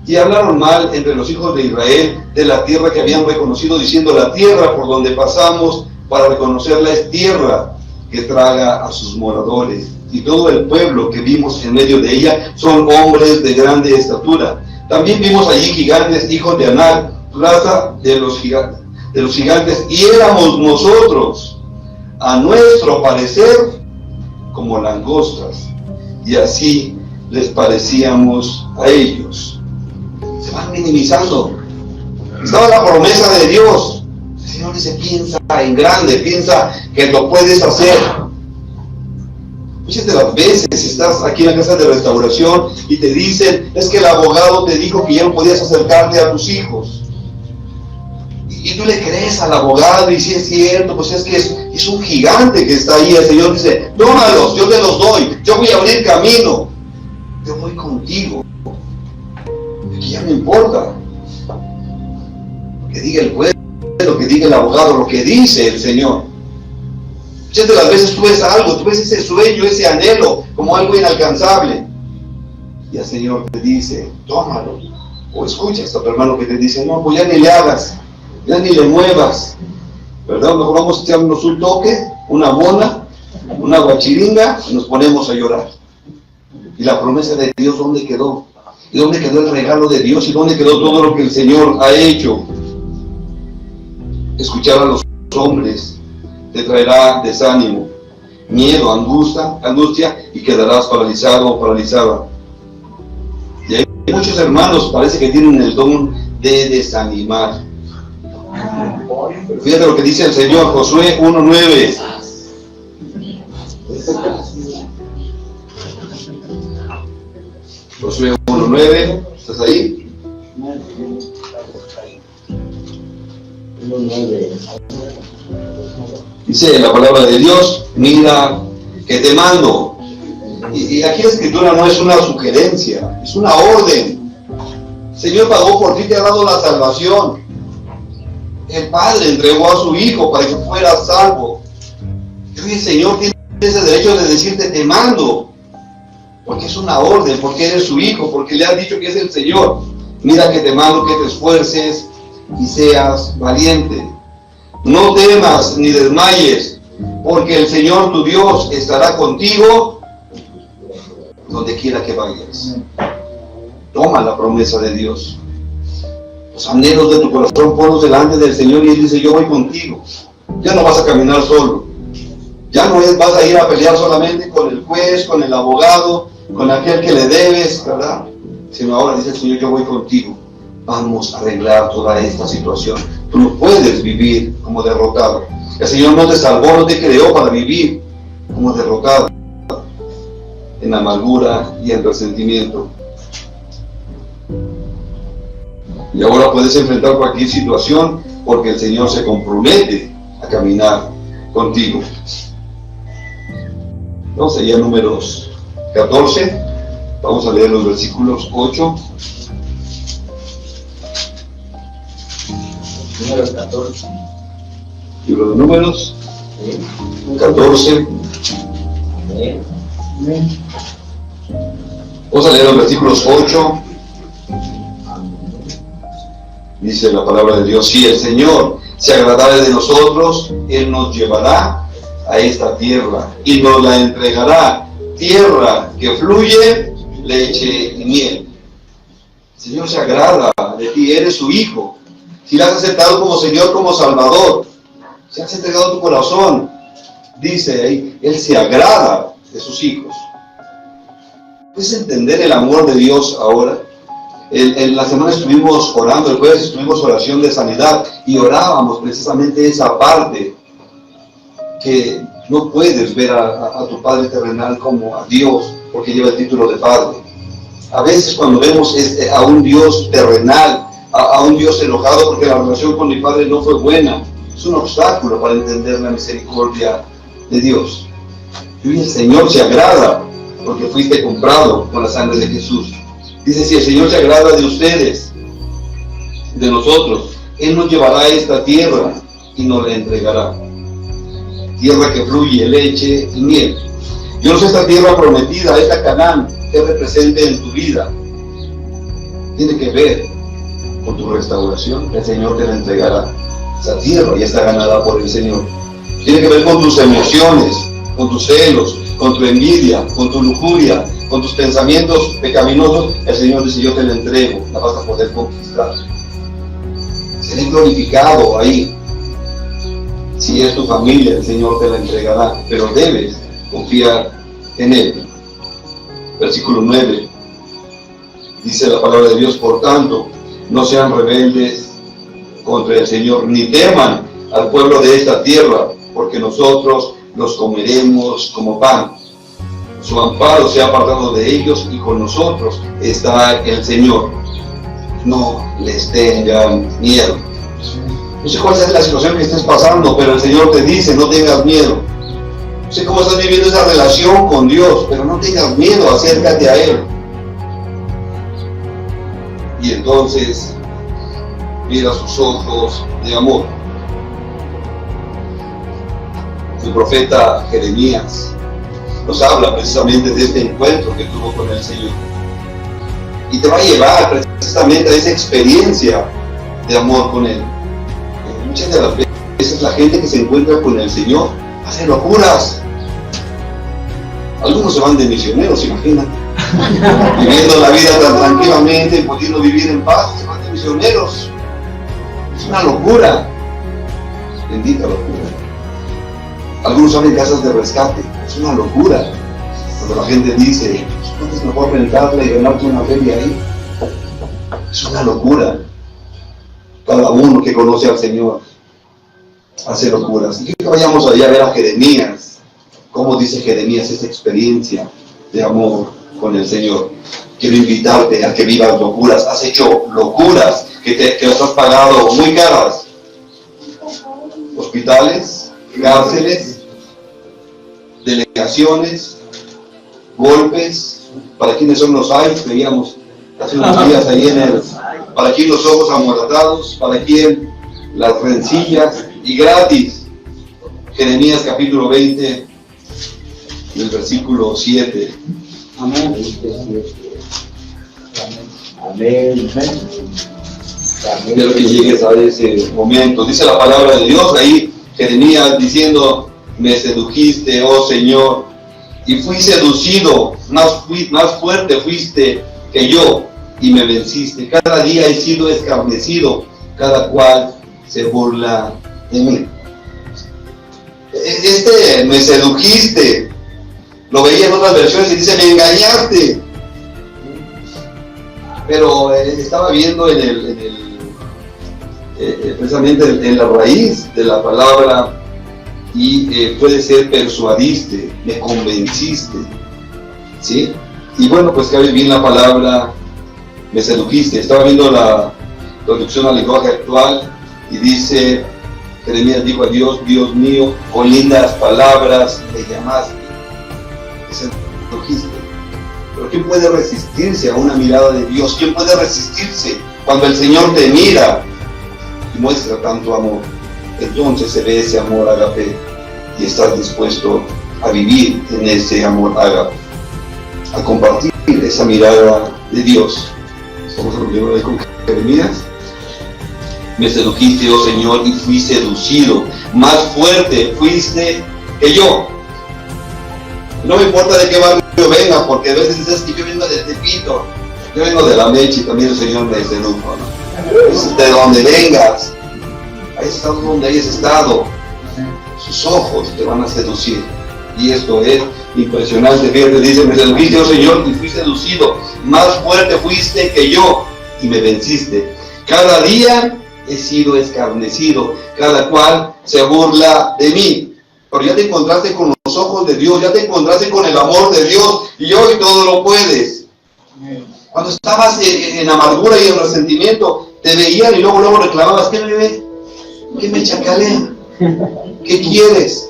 Y hablaron mal entre los hijos de Israel de la tierra que habían reconocido, diciendo: la tierra por donde pasamos para reconocerla es tierra que traga a sus moradores, y todo el pueblo que vimos en medio de ella son hombres de grande estatura. También vimos allí gigantes, hijos de Anak, raza de los gigantes, y éramos nosotros, a nuestro parecer, como langostas, y así les parecíamos a ellos. Se van minimizando. Estaba la promesa de Dios. El Señor dice: piensa en grande, piensa que lo puedes hacer. Muchas de las veces estás aquí en la casa de restauración y te dicen: es que el abogado te dijo que ya no podías acercarte a tus hijos. Y tú le crees al abogado, y si es cierto, pues es que es un gigante que está ahí. El Señor dice: tómalos, yo te los doy, yo voy a abrir camino, yo voy contigo. Aquí ya no importa lo que diga el juez, lo que diga el abogado, lo que dice el Señor. Muchas de las veces tú ves algo, tú ves ese sueño, ese anhelo, como algo inalcanzable, y el Señor te dice: tómalo. O escuchas a tu hermano que te dice: no, pues ya ni le hagas, ya ni le muevas, ¿verdad? Mejor vamos a echarnos un toque, una mona, una guachiringa, y nos ponemos a llorar. Y la promesa de Dios, ¿dónde quedó? ¿Y dónde quedó el regalo de Dios? ¿Y dónde quedó todo lo que el Señor ha hecho? Escuchar a los hombres te traerá desánimo, miedo, angustia, y quedarás paralizado o paralizada. Y hay muchos hermanos, parece que tienen el don de desanimar. Fíjate lo que dice el Señor, Josué 1:9. Josué 1:9, ¿estás ahí? Dice la palabra de Dios: mira que te mando. Y aquí la escritura no es una sugerencia, es una orden. El Señor pagó por ti, te ha dado la salvación. El Padre entregó a su Hijo para que fueras salvo. Y hoy el Señor tiene ese derecho de decirte: te mando, porque es una orden, porque eres su Hijo, porque le has dicho que es el Señor. Mira que te mando que te esfuerces y seas valiente. No temas ni desmayes, porque el Señor tu Dios estará contigo donde quiera que vayas. Toma la promesa de Dios. Los anhelos de tu corazón, ponlos delante del Señor, y Él dice: yo voy contigo. Ya no vas a caminar solo. Ya no vas a ir a pelear solamente con el juez, con el abogado, con aquel que le debes, ¿verdad? Sino ahora dice el Señor: yo voy contigo. Vamos a arreglar toda esta situación. Tú no puedes vivir como derrotado. El Señor no te salvó, no te creó para vivir como derrotado, en amargura y en resentimiento. Y ahora puedes enfrentar cualquier situación, porque el Señor se compromete a caminar contigo. Vamos allá a Números 14. Vamos a leer los versículos 8. Números 14. Libro de Números 14. Vamos a leer los versículos 8. Dice la palabra de Dios: si el Señor se agradare de nosotros, Él nos llevará a esta tierra y nos la entregará, tierra que fluye leche y miel. El Señor se agrada de ti, eres su hijo. Si la has aceptado como Señor, como Salvador, si has entregado tu corazón, dice ahí, Él se agrada de sus hijos. ¿Puedes entender el amor de Dios ahora? En la semana estuvimos orando, el jueves estuvimos oración de sanidad y orábamos precisamente esa parte que no puedes ver a tu Padre terrenal como a Dios porque lleva el título de Padre. A veces cuando vemos a un Dios terrenal, a un Dios enojado porque la relación con mi Padre no fue buena, es un obstáculo para entender la misericordia de Dios. Y el Señor se agrada porque fuiste comprado con la sangre de Jesús. Dice, si el Señor se agrada de ustedes, de nosotros, Él nos llevará a esta tierra y nos la entregará. Tierra que fluye leche y miel. Yo no sé esta tierra prometida, esta Canaán, que represente en tu vida. Tiene que ver con tu restauración. El Señor te la entregará. Esa tierra ya está ganada por el Señor. Tiene que ver con tus emociones, con tus celos, con tu envidia, con tu lujuria, con tus pensamientos pecaminosos. El Señor dice, yo te la entrego, la vas a poder conquistar. Seré glorificado ahí. Si es tu familia, el Señor te la entregará, pero debes confiar en Él. Versículo 9. Dice la palabra de Dios, por tanto, no sean rebeldes contra el Señor, ni teman al pueblo de esta tierra, porque nosotros los comeremos como pan. Su amparo se ha apartado de ellos y con nosotros está el Señor. No les tengan miedo. No sé cuál es la situación que estés pasando, pero el Señor te dice, no tengas miedo. No sé cómo estás viviendo esa relación con Dios, pero no tengas miedo, acércate a Él. Y entonces, mira sus ojos de amor. El profeta Jeremías nos habla precisamente de este encuentro que tuvo con el Señor. Y te va a llevar precisamente a esa experiencia de amor con Él. Muchas de las veces la gente que se encuentra con el Señor hace locuras. Algunos se van de misioneros, imagínate. Viviendo la vida tan tranquilamente, pudiendo vivir en paz, se van de misioneros. Es una locura. Bendita locura. Algunos abren casas de rescate. Es una locura. Cuando la gente dice, ¿no es mejor rentarla y ganarte una feria ahí? Es una locura. Cada uno que conoce al Señor hace locuras. Y que vayamos allá a ver a Jeremías. ¿Cómo dice Jeremías esa experiencia de amor con el Señor? Quiero invitarte a que vivas locuras. Has hecho locuras que las has pagado muy caras. Hospitales, cárceles, delegaciones, golpes. ¿Para quiénes son los hay? Veíamos hace unos días ahí ¿para quién los ojos amoratados? ¿Para quién las rencillas? Y gratis. Jeremías capítulo 20, del versículo 7. Amén. Amén. Quiero que llegues a ese momento. Dice la palabra de Dios ahí, Jeremías diciendo, me sedujiste, oh Señor, y fui seducido, más fuerte fuiste que yo, y me venciste. Cada día he sido escarnecido, cada cual se burla de mí. Me sedujiste, lo veía en otras versiones y dice, me engañaste. Pero estaba viendo precisamente en la raíz de la palabra, y puede ser persuadiste, me convenciste, ¿sí? Y bueno, pues cabe bien la palabra, me sedujiste. Estaba viendo la traducción al lenguaje actual y dice, Jeremías dijo a Dios, Dios mío, con lindas palabras me llamaste, me sedujiste. Pero ¿quién puede resistirse a una mirada de Dios? ¿Quién puede resistirse cuando el Señor te mira y muestra tanto amor? Entonces se ve ese amor ágape y estás dispuesto a vivir en ese amor ágape, a compartir esa mirada de Dios. Estamos en el libro de Jeremías. Me sedujiste, oh Señor, y fui seducido. Más fuerte fuiste que yo. No me importa de qué barrio venga, porque a veces dices que yo vengo de Tepito, yo vengo de la Meche y también el Señor me sedujo, ¿no? De donde vengas, ahí estás donde hayas estado. sus ojos te van a seducir. Y esto es impresionante. Fíjate, dice, me seduciste, oh Señor, y fui seducido. Más fuerte fuiste que yo y me venciste. Cada día he sido escarnecido, cada cual se burla de mí. Pero ya te encontraste con los ojos de Dios, ya te encontraste con el amor de Dios y hoy todo lo puedes. Cuando estabas en amargura y en resentimiento, te veían y luego reclamabas, ¿qué me ve? ¿Qué me chacalea? ¿Qué quieres?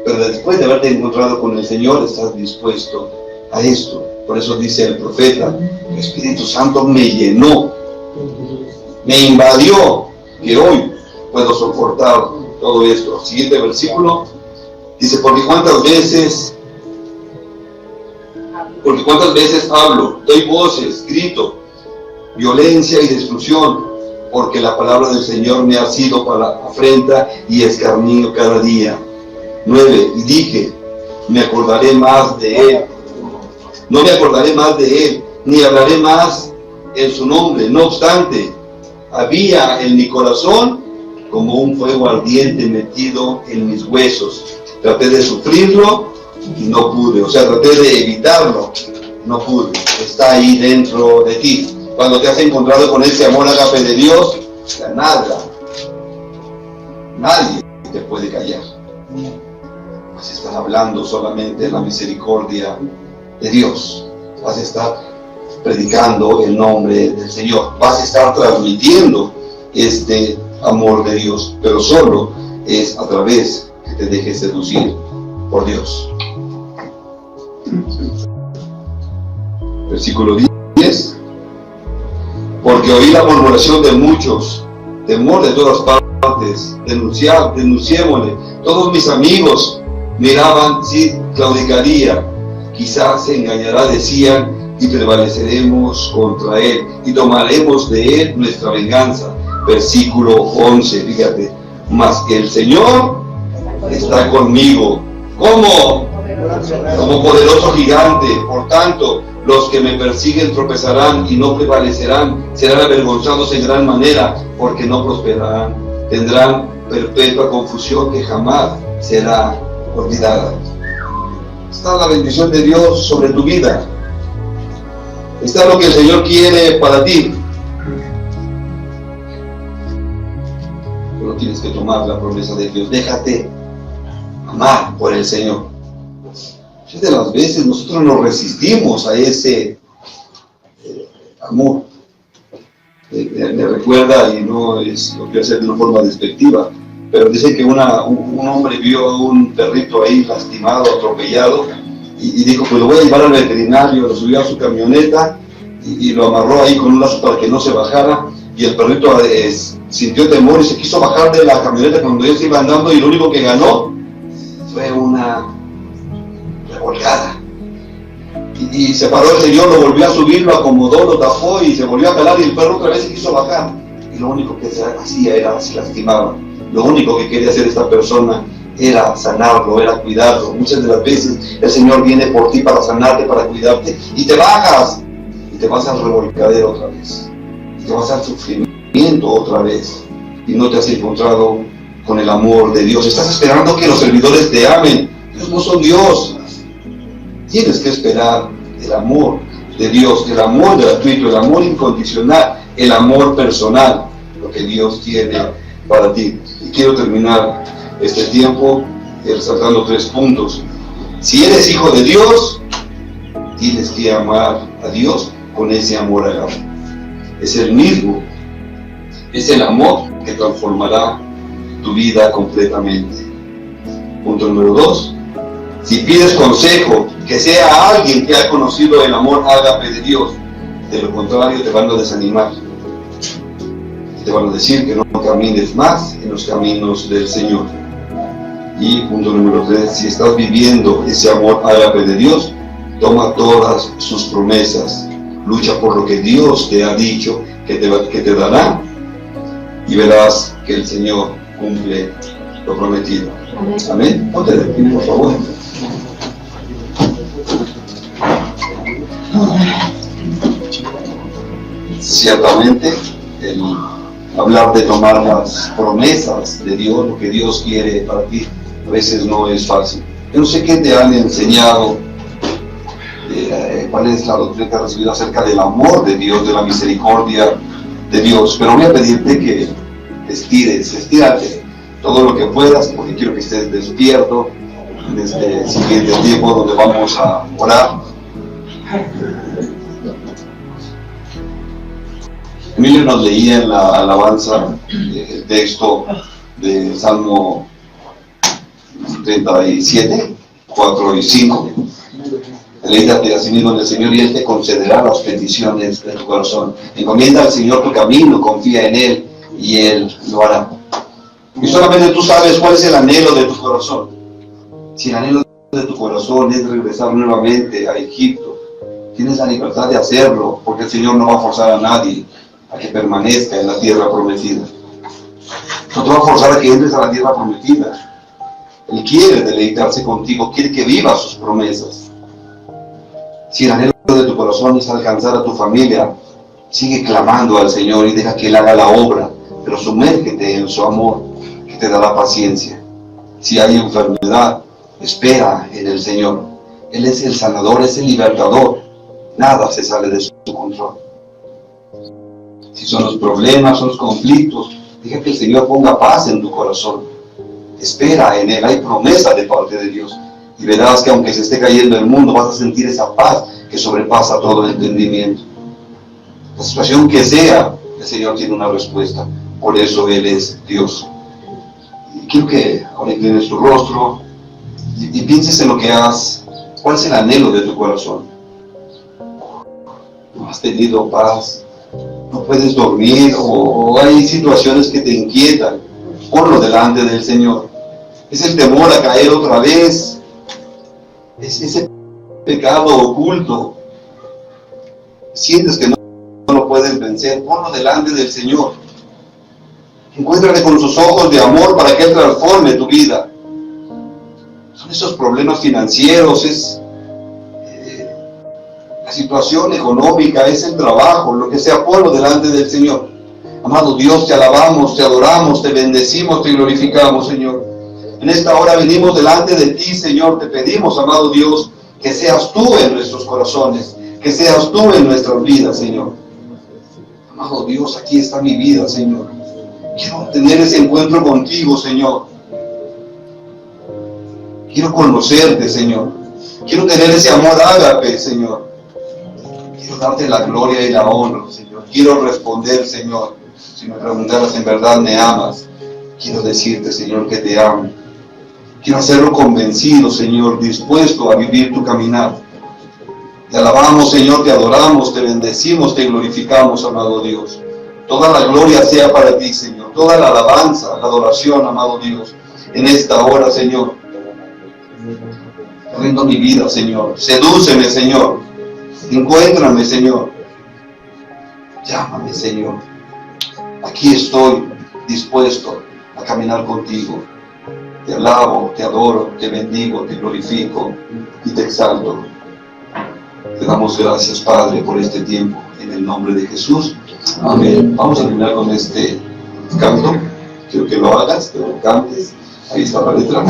Pero después de haberte encontrado con el Señor, estás dispuesto a esto. Por eso dice el profeta, el Espíritu Santo me llenó, me invadió, que hoy puedo soportar todo esto. Siguiente versículo, dice, porque cuántas veces hablo, doy voces, grito, violencia y destrucción, porque la palabra del Señor me ha sido para afrenta y escarnio cada día. 9, y dije, me acordaré más de él, no me acordaré más de él, ni hablaré más en su nombre. No obstante, había en mi corazón como un fuego ardiente metido en mis huesos. Traté de sufrirlo y no pude, o sea, traté de evitarlo, no pude. Está ahí dentro de ti. Cuando te has encontrado con ese amor ágape de Dios, nadie te puede callar. Vas a estar hablando solamente de la misericordia de Dios. Vas a estar predicando el nombre del Señor. Vas a estar transmitiendo este amor de Dios, pero solo es a través que te dejes seducir por Dios. Versículo 10. Porque oí la murmuración de muchos, temor de todas partes, denunciémosle. Todos mis amigos miraban si claudicaría, quizás se engañará, decían, y prevaleceremos contra él, y tomaremos de él nuestra venganza. Versículo 11, fíjate, mas que el Señor está conmigo. ¿Cómo? Como poderoso gigante. Por tanto, los que me persiguen tropezarán y no prevalecerán, serán avergonzados en gran manera, porque no prosperarán. Tendrán perpetua confusión que jamás será olvidada. Está la bendición de Dios sobre tu vida. Está lo que el Señor quiere para ti. Pero tienes que tomar la promesa de Dios. Déjate amar por el Señor. Muchas de las veces nosotros nos resistimos a ese amor. Me recuerda, y no es lo que hacer de una forma despectiva, pero dicen que un hombre vio a un perrito ahí lastimado, atropellado, y dijo, pues lo voy a llevar al veterinario. Lo subió a su camioneta y lo amarró ahí con un lazo para que no se bajara, y el perrito sintió temor y se quiso bajar de la camioneta cuando ellos iban andando, y lo único que ganó fue una revolcada. Y se paró el Señor, lo volvió a subir, lo acomodó, lo tapó y se volvió a calar, y el perro otra vez se quiso bajar, y lo único que se hacía era, se lastimaba. Lo único que quería hacer esta persona era sanarlo, era cuidarlo. Muchas de las veces el Señor viene por ti para sanarte, para cuidarte, y te bajas y te vas al revolcadero otra vez, y te vas al sufrimiento otra vez, y no te has encontrado con el amor de Dios. Estás esperando que los servidores te amen. Ellos no son Dios. Tienes que esperar el amor de Dios, el amor gratuito, el amor incondicional, el amor personal, lo que Dios tiene para ti. Y quiero terminar este tiempo resaltando 3 puntos. Si eres hijo de Dios, tienes que amar a Dios con ese amor ágape. Es el mismo, es el amor que transformará tu vida completamente. Punto número 2. Si pides consejo, que sea alguien que ha conocido el amor ágape de Dios. De lo contrario, te van a desanimar. Te van a decir que no camines más en los caminos del Señor. Y punto número 3, si estás viviendo ese amor ágape de Dios, toma todas sus promesas, lucha por lo que Dios te ha dicho que te dará, y verás que el Señor cumple lo prometido. Amén. Ponte de pie, por favor. Ciertamente, el hablar de tomar las promesas de Dios, lo que Dios quiere para ti, A veces no es fácil. Yo no sé qué te han enseñado, cuál es la doctrina que has recibido acerca del amor de Dios, de la misericordia de Dios, pero voy a pedirte que estírate todo lo que puedas, porque quiero que estés despierto en este siguiente tiempo donde vamos a orar. Emilio nos leía en la alabanza el texto de Salmo 37, 4 y 5. Deleítate asimismo en el Señor y Él te concederá las peticiones de tu corazón. Encomienda al Señor tu camino, confía en Él y Él lo hará. Y solamente tú sabes cuál es el anhelo de tu corazón. Si el anhelo de tu corazón es regresar nuevamente a Egipto, tienes la libertad de hacerlo, porque el Señor no va a forzar a nadie a que permanezca en la tierra prometida. No te va a forzar a que entres a la tierra prometida. Él quiere deleitarse contigo, quiere que vivas sus promesas. Si el anhelo de tu corazón es alcanzar a tu familia, sigue clamando al Señor y deja que Él haga la obra, pero sumérgete en su amor, que te dará paciencia. Si hay enfermedad, espera en el Señor. Él es el sanador, es el libertador. Nada se sale de su control. Si son los problemas, son los conflictos, deja que el Señor ponga paz en tu corazón. Espera en Él, hay promesa de parte de Dios. Y verás que aunque se esté cayendo el mundo, vas a sentir esa paz que sobrepasa todo el entendimiento. La situación que sea, el Señor tiene una respuesta. Por eso Él es Dios. Y quiero que ahora inclines tu rostro y pienses en lo que has. ¿Cuál es el anhelo de tu corazón? ¿No has tenido paz? ¿No puedes dormir? ¿O hay situaciones que te inquietan? Ponlo delante del Señor. Es el temor a caer otra vez. Es ese pecado oculto. Sientes que no lo puedes vencer. Ponlo delante del Señor. Encuéntrate con sus ojos de amor para que Él transforme tu vida. Son esos problemas financieros, es la situación económica, es el trabajo, lo que sea, ponlo delante del Señor. Amado Dios, te alabamos, te adoramos, te bendecimos, te glorificamos, Señor. En esta hora venimos delante de ti, Señor. Te pedimos, amado Dios, que seas tú en nuestros corazones, que seas tú en nuestras vidas, Señor. Amado Dios, aquí está mi vida, Señor. Quiero tener ese encuentro contigo, Señor. Quiero conocerte, Señor. Quiero tener ese amor ágape, Señor. Quiero darte la gloria y la honra, Señor. Quiero responder, Señor. Si me preguntaras, ¿en verdad me amas? Quiero decirte, Señor, que te amo. Quiero hacerlo convencido, Señor, dispuesto a vivir tu caminar. Te alabamos, Señor, te adoramos, te bendecimos, te glorificamos, amado Dios. Toda la gloria sea para ti, Señor. Toda la alabanza, la adoración, amado Dios. En esta hora, Señor. Rindo mi vida, Señor. Sedúceme, Señor. Encuéntrame, Señor. Llámame, Señor. Aquí estoy dispuesto a caminar contigo. Te alabo, te adoro, te bendigo, te glorifico y te exalto. Te damos gracias, Padre, por este tiempo, en el nombre de Jesús. Amén. Vamos a terminar con este canto. Quiero que lo hagas, que lo cantes. Ahí está la letra.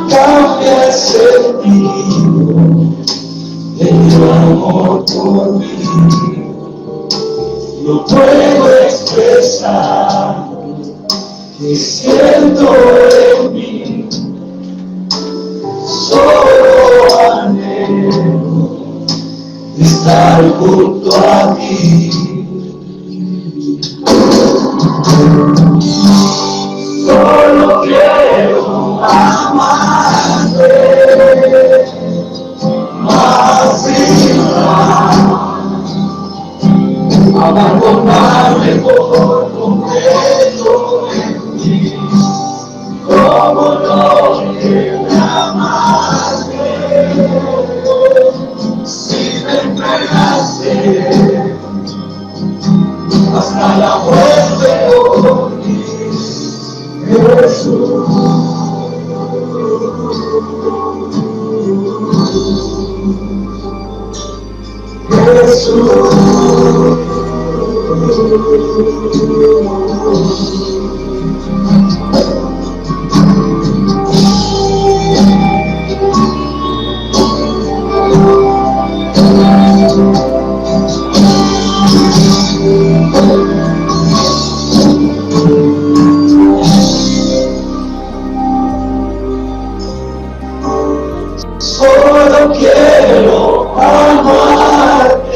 Cambia el sentido de tu amor por mí. No puedo expresar que siento en mí. Solo anhelo estar junto a ti. Solo quiero amarte más y más, abandonarme por completo en ti, como no quiero amarte, si me entregaste hasta la muerte por ti. Jesús, Solo quiero amarte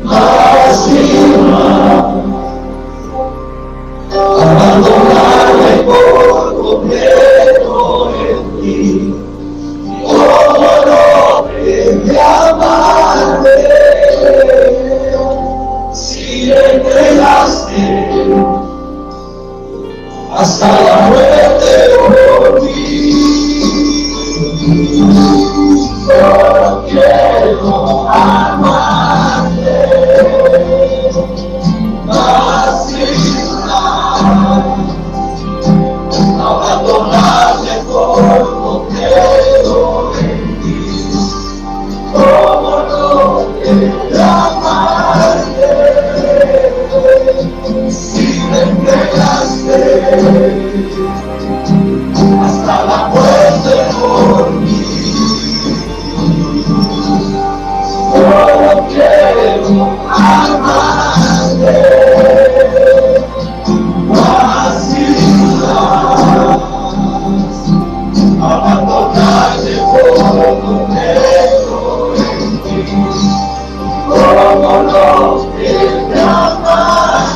más y más, abandonarme por completo en ti, como no de amarte, si me entregaste hasta la muerte por mí. Solo quiero amarte más y más, abandonarme por completo en ti, como no quiero amarte, si me entregaste hasta la muerte por mí. Solo quiero amarte más y más, abandonarte por completo en ti, como no quiero amarte,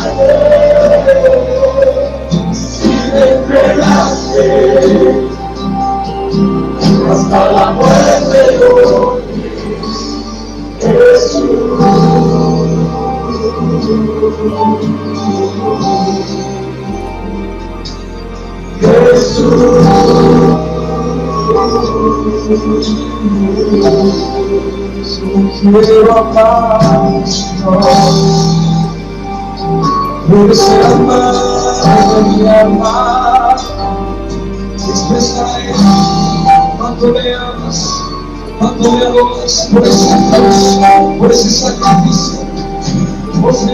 si me entregaste hasta la muerte por mí, Jesús. Quiero amar, puedes amar y amar, expresaré cuánto me amas, cuánto me adoras por esa cruz, por ese sacrificio, por ese